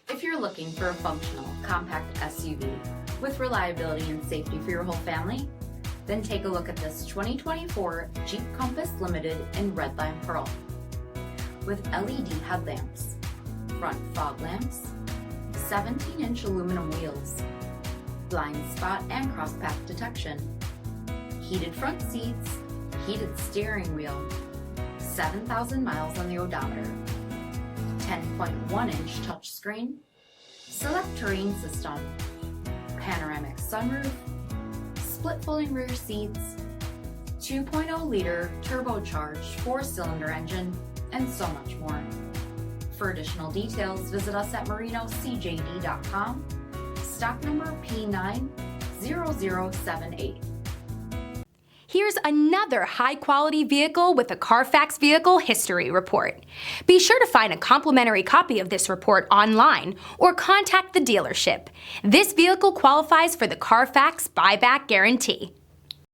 If you're looking for a functional, compact SUV with reliability and safety for your whole family, then take a look at this 2024 Jeep Compass Limited in Red Lime Pearl. With LED headlamps, front fog lamps, 17-inch aluminum wheels, blind spot and cross path detection, heated front seats, heated steering wheel, 7,000 miles on the odometer, 10.1-inch touchscreen, select terrain system, panoramic sunroof, split folding rear seats, 2.0-liter turbocharged 4-cylinder engine, and so much more. For additional details, visit us at marinocjd.com, stock number P90078. Here's another high-quality vehicle with a CARFAX Vehicle History Report. Be sure to find a complimentary copy of this report online or contact the dealership. This vehicle qualifies for the CARFAX Buyback Guarantee.